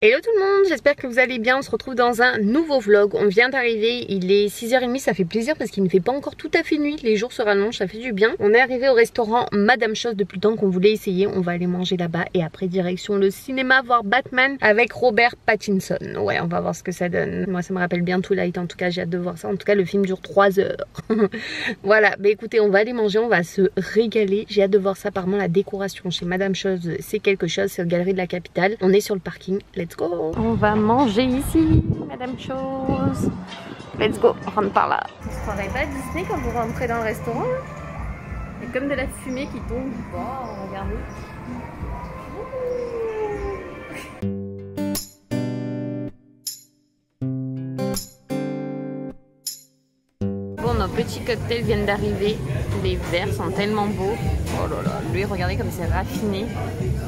Hello tout le monde, j'espère que vous allez bien, on se retrouve dans un nouveau vlog. On vient d'arriver, il est 6h30, ça fait plaisir parce qu'il ne fait pas encore tout à fait nuit. Les jours se rallongent, ça fait du bien. On est arrivé au restaurant Madame Chose depuis le temps qu'on voulait essayer. On va aller manger là-bas et après direction le cinéma voir Batman avec Robert Pattinson. Ouais, on va voir ce que ça donne. Moi ça me rappelle bien Twilight, en tout cas j'ai hâte de voir ça. En tout cas le film dure 3 heures. Voilà, bah écoutez, on va aller manger, on va se régaler. J'ai hâte de voir ça, apparemment la décoration chez Madame Chose c'est quelque chose, c'est aux Galeries de la Capitale. On est sur le parking, let's go. On va manger ici, Madame Chose. Let's go, on rentre par là. Vous ne croirez pas à Disney quand vous rentrez dans le restaurant? Il y a comme de la fumée qui tombe. Wow, regardez. Bon, nos petits cocktails viennent d'arriver. Les verres sont tellement beaux. Oh là là, lui regardez comme c'est raffiné.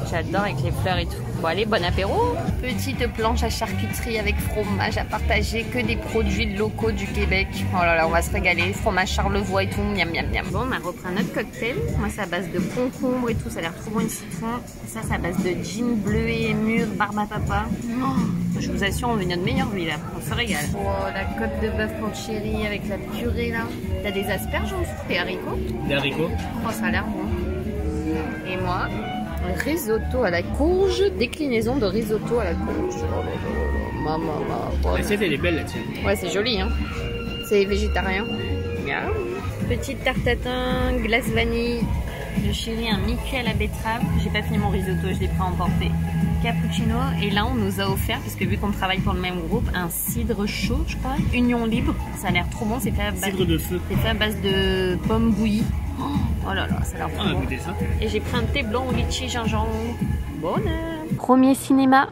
J'adore avec les fleurs et tout. Bon allez, bon apéro. Petite planche à charcuterie avec fromage à partager, que des produits locaux du Québec. Oh là là, on va se régaler. Fromage Charlevoix et tout, miam miam miam. Bon, on a repris un autre cocktail. Moi c'est à base de concombre et tout, ça a l'air trop bon, une citron. Ça c'est à base de gin bleu et mûr, barbe à papa. Oh, je vous assure, on vit notre meilleure vie là, on se régale. Oh, la côte de bœuf conchéri avec la purée là. T'as des asperges en dessous, des haricots? Des haricots. Oh, ça a l'air bon. Et moi, risotto à la courge, déclinaison de risotto à la courge. Oh là là, maman. L'assiette elle est belle la tienne. Ouais, c'est joli hein. C'est végétarien. Miam. Petite tarte tatin, glace vanille. Le chéri, un Mickey à la betterave. J'ai pas fini mon risotto, je l'ai pris à emporter. Cappuccino. Et là, on nous a offert, parce que vu qu'on travaille pour le même groupe, un cidre chaud, je crois. Union libre. Ça a l'air trop bon. C'est fait à base, cidre de feu. C'est fait à base de pommes bouillies. Oh là là, ça a l'air trop bon. Ça. Et j'ai pris un thé blanc au litchi gingembre. Bonne. Premier cinéma.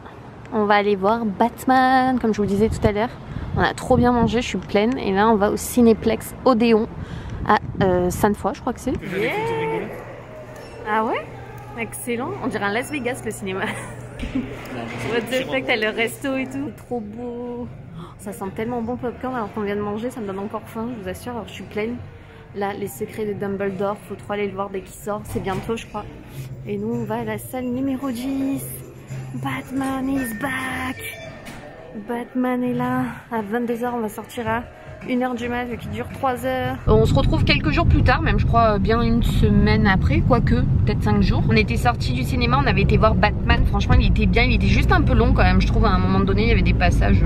On va aller voir Batman, comme je vous disais tout à l'heure. On a trop bien mangé, je suis pleine. Et là, on va au Cinéplex Odéon à Sainte-Foy, je crois que c'est. Yeah. Ah ouais? Excellent. On dirait un Las Vegas le cinéma. What the fuck, t'as le resto et tout. C'est trop beau. Ça sent tellement bon popcorn alors qu'on vient de manger, ça me donne encore faim, je vous assure. Alors je suis pleine. Là, les secrets de Dumbledore, faut trop aller le voir dès qu'il sort. C'est bientôt, je crois. Et nous, on va à la salle numéro 10. Batman is back. Batman est là. À 22h, on va sortir à 1h du mat, qui dure 3 heures. On se retrouve quelques jours plus tard, même je crois bien une semaine après, quoique, peut-être 5 jours. On était sortis du cinéma, on avait été voir Batman. Franchement, il était bien, il était juste un peu long quand même. Je trouve à un moment donné, il y avait des passages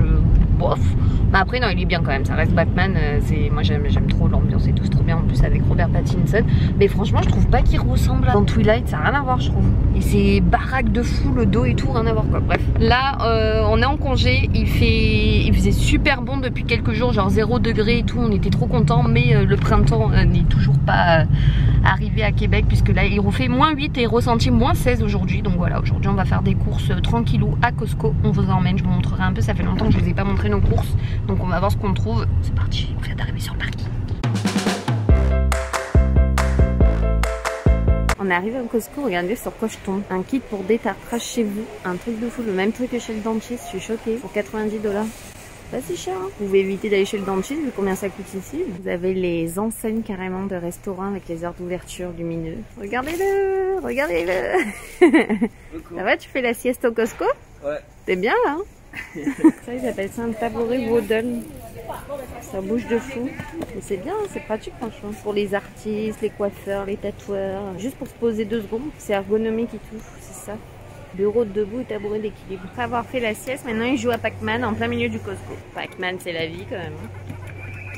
bof. Mais après, non, il est bien quand même. Ça reste Batman. Moi, j'aime trop l'ambiance et tout. C'est trop bien en plus avec Robert Pattinson. Mais franchement, je trouve pas qu'il ressemble à dans Twilight. Ça n'a rien à voir, je trouve. Et ces baraques de fou, le dos et tout, rien à voir quoi. Bref. Là, on est en congé. Il faisait super bon depuis quelques jours, genre 0 degré et tout. On était trop contents. Mais le printemps n'est toujours pas arrivé à Québec puisque là, il refait -8 et ressenti -16 aujourd'hui. Donc voilà, aujourd'hui, on va faire des courses tranquillou à Costco. On vous emmène, je vous montrerai un peu. Ça fait longtemps que je vous ai pas montré nos courses. Donc on va voir ce qu'on trouve. C'est parti, on vient d'arriver sur le parking. On est arrivé au Costco, regardez sur quoi je tombe. Un kit pour détartrage chez vous. Un truc de fou, le même truc que chez le dentiste. Je suis choquée. Pour 90 $. Pas si cher hein. Vous pouvez éviter d'aller chez le dentiste vu combien ça coûte ici. Vous avez les enseignes carrément de restaurants avec les heures d'ouverture lumineux. Regardez-le, regardez-le. Ça va, tu fais la sieste au Costco? Ouais. T'es bien là hein. Ça ils appellent ça un tabouret wooden. Ça bouge de fou. Mais c'est bien, c'est pratique franchement. Pour les artistes, les coiffeurs, les tatoueurs. Juste pour se poser 2 secondes. C'est ergonomique et tout, c'est ça. Bureau de debout et tabouret d'équilibre. Après avoir fait la sieste, maintenant il joue à Pac-Man en plein milieu du Costco. Pac-Man c'est la vie quand même.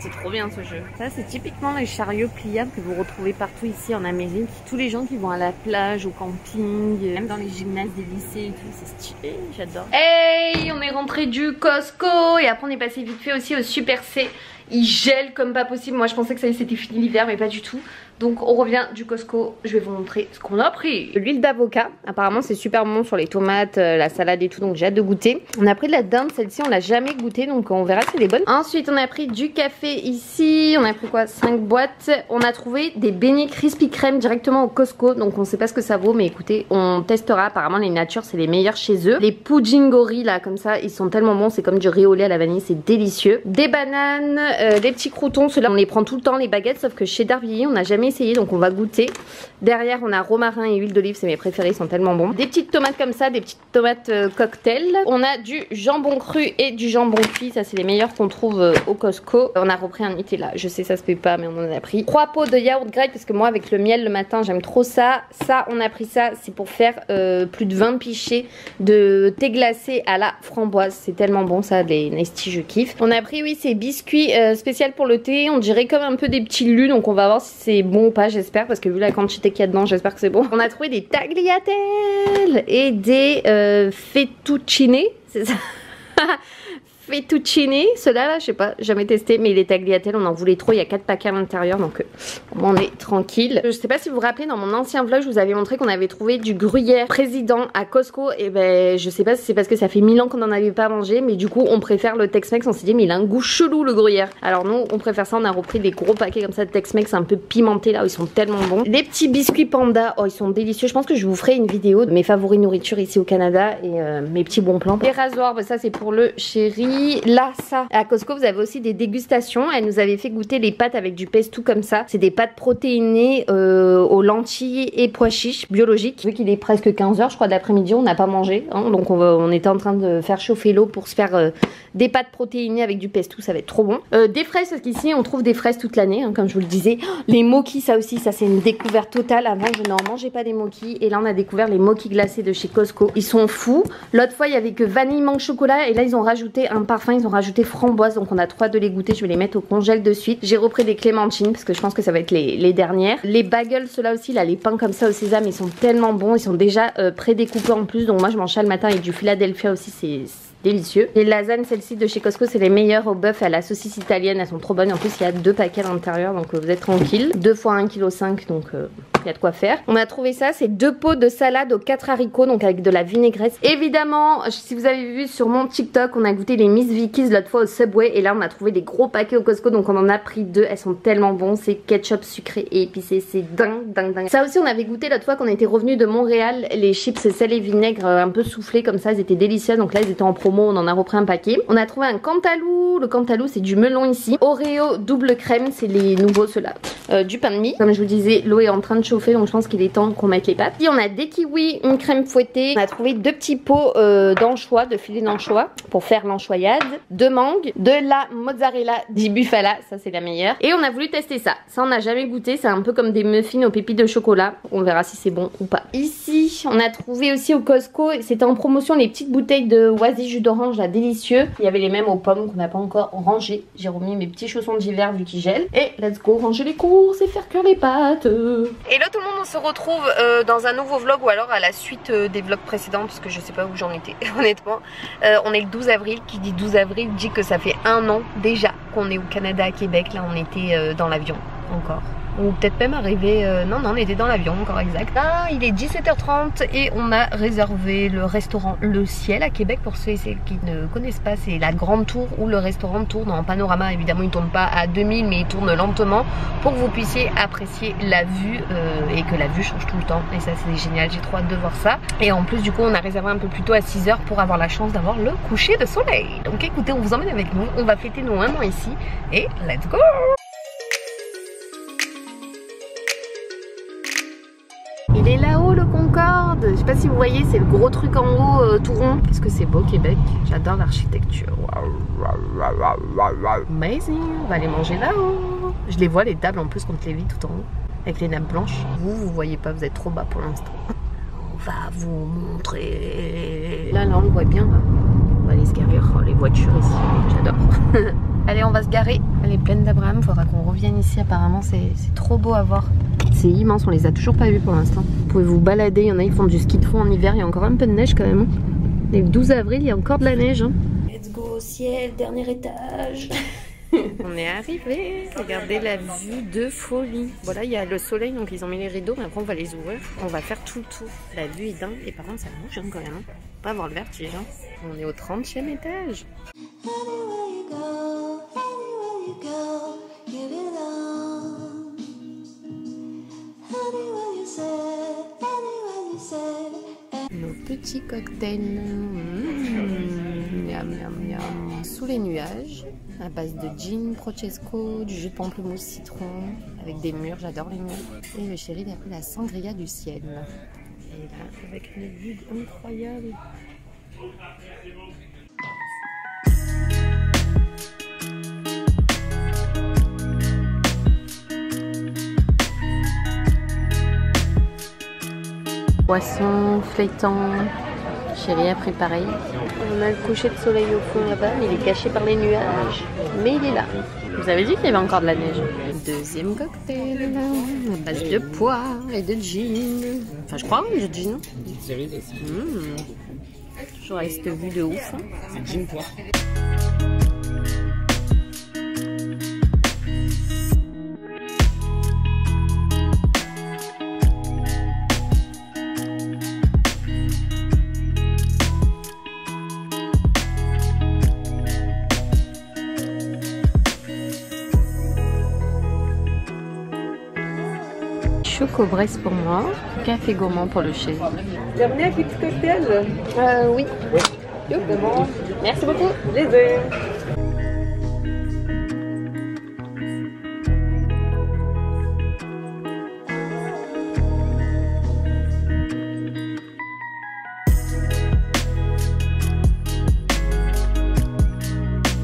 C'est trop bien ce jeu. Ça c'est typiquement les chariots pliables que vous retrouvez partout ici en Amérique. Tous les gens qui vont à la plage, au camping, même dans les gymnases des lycées et tout, c'est stylé, j'adore. Hey, on est rentré du Costco et après on est passé vite fait aussi au Super C. Il gèle comme pas possible. Moi je pensais que ça c'était fini l'hiver mais pas du tout. Donc on revient du Costco, je vais vous montrer ce qu'on a pris. L'huile d'avocat, apparemment c'est super bon sur les tomates, la salade et tout, donc j'ai hâte de goûter. On a pris de la dinde, celle-ci on l'a jamais goûtée, donc on verra si elle est bonne. Ensuite on a pris du café ici, on a pris quoi, 5 boîtes. On a trouvé des beignets Krispy Kreme directement au Costco, donc on sait pas ce que ça vaut, mais écoutez, on testera. Apparemment les natures c'est les meilleurs chez eux. Les pujingori là comme ça, ils sont tellement bons, c'est comme du riz au lait à la vanille, c'est délicieux. Des bananes, des petits croutons, ceux-là on les prend tout le temps, les baguettes, sauf que chez Darby on n'a jamais essayé, donc on va goûter. Derrière, on a romarin et huile d'olive, c'est mes préférés, ils sont tellement bons. Des petites tomates comme ça, des petites tomates cocktail. On a du jambon cru et du jambon cuit, ça c'est les meilleurs qu'on trouve au Costco. On a repris un Nutella, je sais ça se fait pas mais on en a pris. 3 pots de yaourt grec parce que moi avec le miel le matin j'aime trop ça. Ça on a pris ça, c'est pour faire plus de 20 pichets de thé glacé à la framboise. C'est tellement bon ça, les Nesty je kiffe. On a pris oui ces biscuits spécial pour le thé, on dirait comme un peu des petits lus, donc on va voir si c'est bon ou pas, j'espère, parce que vu la quantité qu'il y a dedans j'espère que c'est bon. On a trouvé des tagliatelles et des fettuccine, c'est ça. Fettuccine, ceux-là là, je sais pas, jamais testé, mais les tagliatelles on en voulait trop, il y a 4 paquets à l'intérieur donc on est tranquille. Je sais pas si vous vous rappelez, dans mon ancien vlog je vous avais montré qu'on avait trouvé du gruyère président à Costco, et ben je sais pas si c'est parce que ça fait 1000 ans qu'on en avait pas mangé, mais du coup on préfère le Tex-Mex, on s'est dit mais il a un goût chelou le gruyère. Alors nous on préfère ça, on a repris des gros paquets comme ça de Tex-Mex un peu pimentés là, ils sont tellement bons. Les petits biscuits panda, oh ils sont délicieux, je pense que je vous ferai une vidéo de mes favoris nourriture ici au Canada et mes petits bons plans. Les rasoirs, ben ça c'est pour le chéri. Là, ça, à Costco, vous avez aussi des dégustations. Elle nous avait fait goûter les pâtes avec du pesto comme ça. C'est des pâtes protéinées aux lentilles et pois chiches biologiques. Vu qu'il est presque 15 h, je crois, de l'après-midi, on n'a pas mangé. Hein, donc, on était en train de faire chauffer l'eau pour se faire des pâtes protéinées avec du pesto. Ça va être trop bon. Des fraises, parce qu'ici, on trouve des fraises toute l'année, hein, comme je vous le disais. Les Moki, ça aussi, ça c'est une découverte totale. Avant, je n'en mangeais pas des Moki. Et là, on a découvert les Moki glacés de chez Costco. Ils sont fous. L'autre fois, il y avait que vanille, mangue, chocolat. Et là, ils ont rajouté un parfum. Ils ont rajouté framboise, donc on a 3 de les goûter. Je vais les mettre au congèle de suite. J'ai repris des clémentines parce que je pense que ça va être les dernières. Les bagels, ceux-là aussi, là, les pains comme ça au sésame, ils sont tellement bons. Ils sont déjà pré-découpés en plus, donc moi je mange ça le matin. Et du Philadelphia aussi, c'est délicieux. Les lasagnes, celles-ci de chez Costco, c'est les meilleures au bœuf, à la saucisse italienne. Elles sont trop bonnes. En plus, il y a 2 paquets à l'intérieur, donc vous êtes tranquille. 2 fois 1,5 kg, donc il y a de quoi faire. On a trouvé ça, c'est 2 pots de salade aux 4 haricots, donc avec de la vinaigrette. Évidemment, si vous avez vu sur mon TikTok, on a goûté les Miss Vicky's l'autre fois au Subway, et là on a trouvé des gros paquets au Costco, donc on en a pris 2. Elles sont tellement bons, c'est ketchup sucré et épicé, c'est dingue. Ça aussi on avait goûté l'autre fois qu'on était revenu de Montréal, les chips sel et vinaigre un peu soufflés comme ça, elles étaient délicieuses, donc là ils étaient en promo, on en a repris un paquet. On a trouvé un Cantalou, le Cantalou c'est du melon ici. Oreo double crème, c'est les nouveaux ceux-là. Du pain de mie, comme je vous disais, l'eau est en train de chauffer, donc je pense qu'il est temps qu'on mette les pâtes. Puis on a des kiwis, une crème fouettée. On a trouvé 2 petits pots d'anchois, de filet d'anchois pour faire l'anchoyade, 2 mangues, de la mozzarella di bufala, ça c'est la meilleure. Et on a voulu tester ça. Ça on n'a jamais goûté, c'est un peu comme des muffins aux pépites de chocolat. On verra si c'est bon ou pas. Ici, on a trouvé aussi au Costco, c'était en promotion, les petites bouteilles de Oasis jus d'orange là, délicieux. Il y avait les mêmes aux pommes qu'on n'a pas encore rangées. J'ai remis mes petits chaussons d'hiver vu qu'ils gèlent. Et let's go ranger les courses et faire cuire les pâtes. Et là tout le monde, on se retrouve dans un nouveau vlog, ou alors à la suite des vlogs précédents, parce que je sais pas où j'en étais honnêtement. On est le 12 avril, qui dit 12 avril dit que ça fait 1 an déjà qu'on est au Canada, à Québec. Là on était dans l'avion encore. Ou peut-être même arrivé, non on était dans l'avion encore, exact. Là il est 17h30 et on a réservé le restaurant Le Ciel à Québec. Pour ceux et celles qui ne connaissent pas, c'est la grande tour où le restaurant tourne en panorama. Évidemment il tourne pas à 2000 mais il tourne lentement pour que vous puissiez apprécier la vue et que la vue change tout le temps, et ça c'est génial, j'ai trop hâte de voir ça. Et en plus du coup on a réservé un peu plus tôt à 6 h pour avoir la chance d'avoir le coucher de soleil. Donc écoutez, on vous emmène avec nous, on va fêter nos 1 an ici et let's go. Il est là-haut le Concorde. Je sais pas si vous voyez, c'est le gros truc en haut tout rond. Qu'est-ce que c'est beau Québec. J'adore l'architecture. Amazing. On va aller manger là-haut. Je les vois les tables en plus contre les vies tout en haut, avec les nappes blanches. Vous voyez pas, vous êtes trop bas pour l'instant. On va vous montrer. Là on le voit bien là. On va aller se garer. Oh, les voitures ici, j'adore. Allez, on va se garer. Elle est pleine d'Abraham, faudra qu'on revienne ici. Apparemment c'est trop beau à voir. C'est immense, on les a toujours pas vus pour l'instant. Vous pouvez vous balader, il y en a qui font du ski de fond en hiver, il y a encore un peu de neige quand même. Et le 12 avril, il y a encore de la neige. Hein. Let's go au ciel, dernier étage. On est arrivé, regardez la vue de folie. Voilà, il y a le soleil, donc ils ont mis les rideaux, mais après on va les ouvrir. On va faire tout le tour. La vue est dingue, et par contre ça bouge hein, quand même. Hein. On va avoir le vertige. Hein. On est au 30e étage. Nos petits cocktails. Miam miam miam. sous les nuages, à base de gin, Prosecco, du jus de pamplemousse citron, avec des mûres, j'adore les mûres. Et le chéri l'a pris la sangria du ciel. Et là, avec une vue incroyable. Poisson, flétan, chéri a pris pareil. On a le coucher de soleil au fond là-bas, mais il est caché par les nuages. Mais il est là. Vous avez dit qu'il y avait encore de la neige. Deuxième cocktail, à base de poire et de gin. Enfin, je crois, oui, de gin. Toujours avec cette vue de ouf. C'est gin poire. Choco-Bresse pour moi, café gourmand pour le chéri. Bienvenue avec les petits cocktails. Oui. Merci beaucoup. Les deux.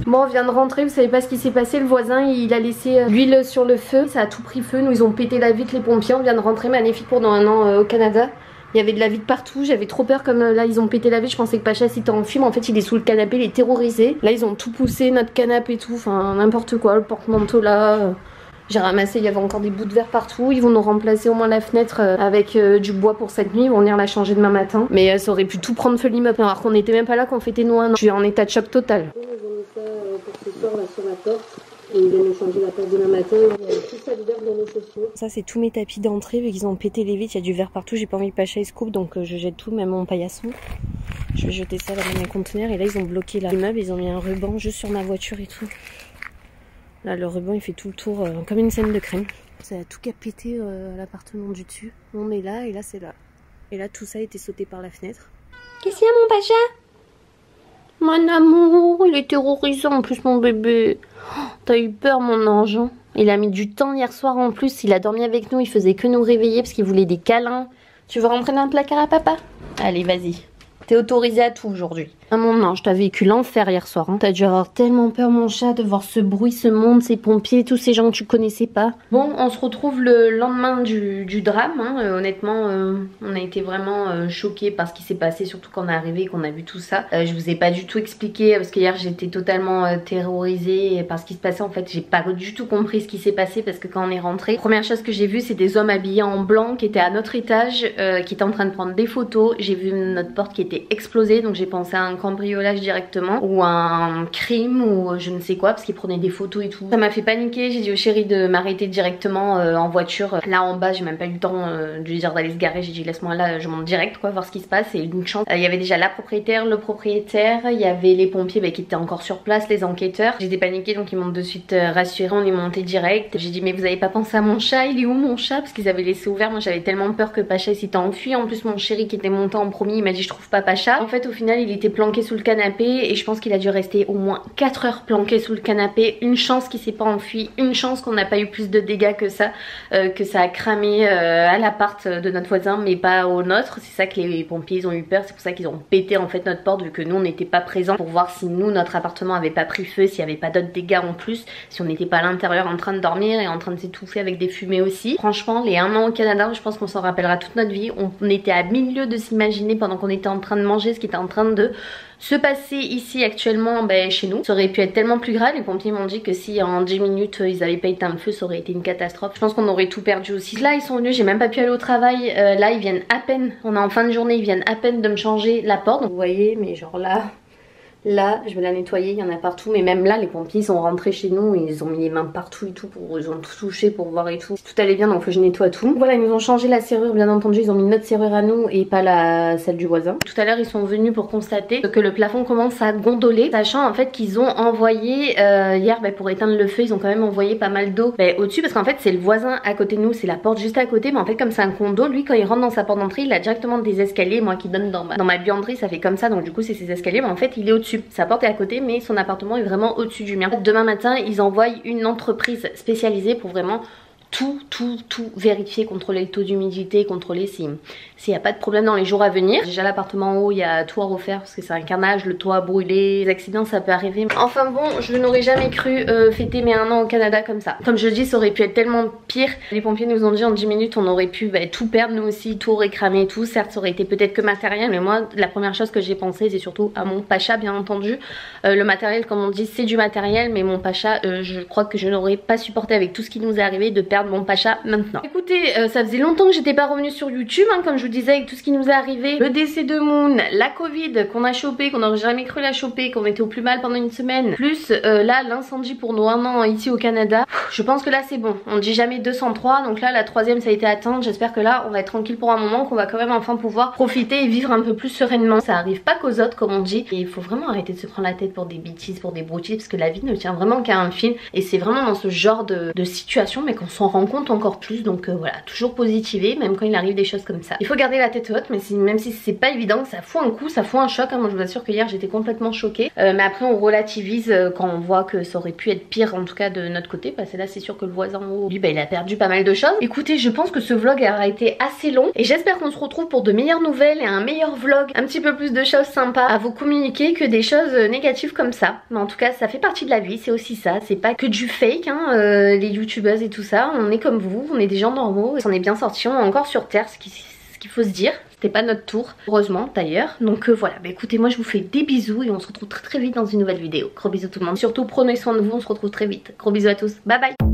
Bon, on vient de rentrer, vous savez pas ce qui s'est passé, le voisin il a laissé l'huile sur le feu, ça a tout pris feu, nous ils ont pété la vitre les pompiers, on vient de rentrer, magnifique pendant un an au Canada. Il y avait de la vitre partout, j'avais trop peur comme là ils ont pété la vitre, je pensais que Pacha s'était enfui mais en fait il est sous le canapé, il est terrorisé. Là ils ont tout poussé, notre canapé et tout, enfin n'importe quoi, le porte-manteau là... J'ai ramassé, il y avait encore des bouts de verre partout. Ils vont nous remplacer au moins la fenêtre avec du bois pour cette nuit. Ils vont venir la changer demain matin. Mais ça aurait pu tout prendre feu l'immeuble. Alors qu'on n'était même pas là quand on fêtait nos 1 an. Je suis en état de choc total. Ils ont mis ça pour ce soir là sur la porte. Et ils viennent nous changer la porte demain matin. Il y a tout ça de verre dans nos chaussures. Ça c'est tous mes tapis d'entrée vu qu'ils ont pété les vitres. Il y a du verre partout. J'ai pas envie que Pacha il se coupe donc je jette tout, même mon paillasson. Je vais jeter ça là dans mes conteneurs. Et là ils ont bloqué l'immeuble. Ils ont mis un ruban juste sur ma voiture et tout. Là le ruban il fait tout le tour comme une scène de crème. Ça a tout qu'à péter l'appartement du dessus. On est là et là c'est là. Et là tout ça a été sauté par la fenêtre. Qu'est-ce qu'il y a mon Pacha? Mon amour, il est terrorisant en plus mon bébé. Oh, t'as eu peur mon ange. Il a mis du temps hier soir en plus. Il a dormi avec nous, il faisait que nous réveiller parce qu'il voulait des câlins. Tu veux rentrer dans le placard à papa? Allez vas-y. T'es autorisé à tout aujourd'hui. Ah mon ange, t'as vécu l'enfer hier soir. Hein. T'as dû avoir tellement peur mon chat de voir ce bruit, ce monde, ces pompiers, tous ces gens que tu connaissais pas. Bon, on se retrouve le lendemain du drame. Hein. Honnêtement, on a été vraiment choqués par ce qui s'est passé, surtout quand on est arrivé et qu'on a vu tout ça. Je vous ai pas du tout expliqué parce qu'hier j'étais totalement terrorisée par ce qui se passait. En fait, j'ai pas du tout compris ce qui s'est passé parce que quand on est rentré, première chose que j'ai vue, c'est des hommes habillés en blanc qui étaient à notre étage, qui étaient en train de prendre des photos. J'ai vu notre porte qui était explosée, donc j'ai pensé à un cambriolage directement ou un crime ou je ne sais quoi parce qu'ils prenaient des photos et tout. Ça m'a fait paniquer, j'ai dit au chéri de m'arrêter directement en voiture. Là en bas j'ai même pas eu le temps de lui dire d'aller se garer, j'ai dit laisse-moi là, je monte direct quoi, voir ce qui se passe. Et une chance, il y avait déjà la propriétaire, le propriétaire, il y avait les pompiers qui étaient encore sur place, les enquêteurs. J'étais paniquée donc ils m'ont de suite rassuré, on est monté direct. J'ai dit mais vous avez pas pensé à mon chat, il est où mon chat? Parce qu'ils avaient laissé ouvert, moi j'avais tellement peur que Pacha s'était enfui. En plus mon chéri qui était monté en premier il m'a dit je trouve pas Pacha. En fait au final il était planqué sous le canapé et je pense qu'il a dû rester au moins 4 heures planqué sous le canapé. Une chance qu'il s'est pas enfui, une chance qu'on n'a pas eu plus de dégâts que ça a cramé à l'appart de notre voisin mais pas au nôtre. C'est ça que les pompiers ils ont eu peur, c'est pour ça qu'ils ont pété en fait notre porte vu que nous on n'était pas présents pour voir si nous notre appartement avait pas pris feu, s'il y avait pas d'autres dégâts en plus, si on n'était pas à l'intérieur en train de dormir et en train de s'étouffer avec des fumées aussi. Franchement les 1 an au Canada je pense qu'on s'en rappellera toute notre vie. On était à milieu de s'imaginer pendant qu'on était en train de manger ce qui était en train de se passer ici actuellement chez nous. Ça aurait pu être tellement plus grave. Les pompiers m'ont dit que si en 10 minutes ils avaient pas éteint le feu ça aurait été une catastrophe. Je pense qu'on aurait tout perdu aussi. Là ils sont venus, j'ai même pas pu aller au travail. Là ils viennent à peine, on est en fin de journée, ils viennent à peine de me changer la porte. Donc vous voyez mais genre là je vais la nettoyer, il y en a partout. Mais même là les pompiers sont rentrés chez nous, ils ont mis les mains partout et tout, ils ont tout touché pour voir et tout. Tout allait bien donc faut que je nettoie tout. Voilà ils nous ont changé la serrure bien entendu, ils ont mis notre serrure à nous et pas celle du voisin. Tout à l'heure ils sont venus pour constater que le plafond commence à gondoler, sachant en fait qu'ils ont envoyé hier pour éteindre le feu, ils ont quand même envoyé pas mal d'eau au-dessus parce qu'en fait c'est le voisin à côté de nous, c'est la porte juste à côté. Mais en fait comme c'est un condo, lui quand il rentre dans sa porte d'entrée il a directement des escaliers, moi qui donne dans ma buanderie ça fait comme ça, donc du coup c'est ses escaliers mais en fait il est au-dessus. au-dessus. Sa porte est à côté mais son appartement est vraiment au-dessus du mien. Demain matin ils envoient une entreprise spécialisée pour vraiment tout vérifier, contrôler le taux d'humidité, contrôler s'il n'y a pas de problème dans les jours à venir. Déjà l'appartement en haut, il y a tout à refaire parce que c'est un carnage, le toit a brûlé, les accidents ça peut arriver. Enfin bon, je n'aurais jamais cru fêter mes 1 an au Canada comme ça. Comme je dis, ça aurait pu être tellement pire. Les pompiers nous ont dit en 10 minutes on aurait pu tout perdre nous aussi, tout aurait cramé et tout. Certes ça aurait été peut-être que matériel, mais moi la première chose que j'ai pensé c'est surtout à mon pacha bien entendu. Le matériel comme on dit c'est du matériel, mais mon pacha je crois que je n'aurais pas supporté avec tout ce qui nous est arrivé de perdre mon pacha maintenant. Écoutez, ça faisait longtemps que j'étais pas revenue sur YouTube, hein, comme je vous disais avec tout ce qui nous est arrivé, le décès de Moon, la Covid qu'on a chopé, qu'on n'aurait jamais cru la choper, qu'on était au plus mal pendant une semaine, plus là l'incendie pour nos 1 an ici au Canada. Je pense que là c'est bon, on dit jamais 203, donc là la 3e ça a été atteinte. J'espère que là on va être tranquille pour un moment, qu'on va quand même enfin pouvoir profiter et vivre un peu plus sereinement. Ça arrive pas qu'aux autres comme on dit, et il faut vraiment arrêter de se prendre la tête pour des bêtises, pour des broutilles, parce que la vie ne tient vraiment qu'à un fil, et c'est vraiment dans ce genre de situation mais qu'on s'en rend compte encore plus. Donc voilà, toujours positiver même quand il arrive des choses comme ça. Il faut garder la tête haute, mais même si c'est pas évident, ça fout un coup, ça fout un choc, hein. Moi je vous assure que hier j'étais complètement choquée, mais après on relativise quand on voit que ça aurait pu être pire, en tout cas de notre côté, parce que là c'est sûr que le voisin en haut, lui il a perdu pas mal de choses. Écoutez, je pense que ce vlog aura été assez long et j'espère qu'on se retrouve pour de meilleures nouvelles et un meilleur vlog, un petit peu plus de choses sympas à vous communiquer que des choses négatives comme ça. Mais en tout cas ça fait partie de la vie, c'est aussi ça, c'est pas que du fake, hein, les youtubeuses et tout ça, on est comme vous, on est des gens normaux, on est bien sortis, on est encore sur terre, ce qu'il faut se dire. C'était pas notre tour, heureusement d'ailleurs. Donc voilà, bah écoutez, moi je vous fais des bisous et on se retrouve très vite dans une nouvelle vidéo. Gros bisous tout le monde, surtout prenez soin de vous, on se retrouve très vite. Gros bisous à tous, bye bye.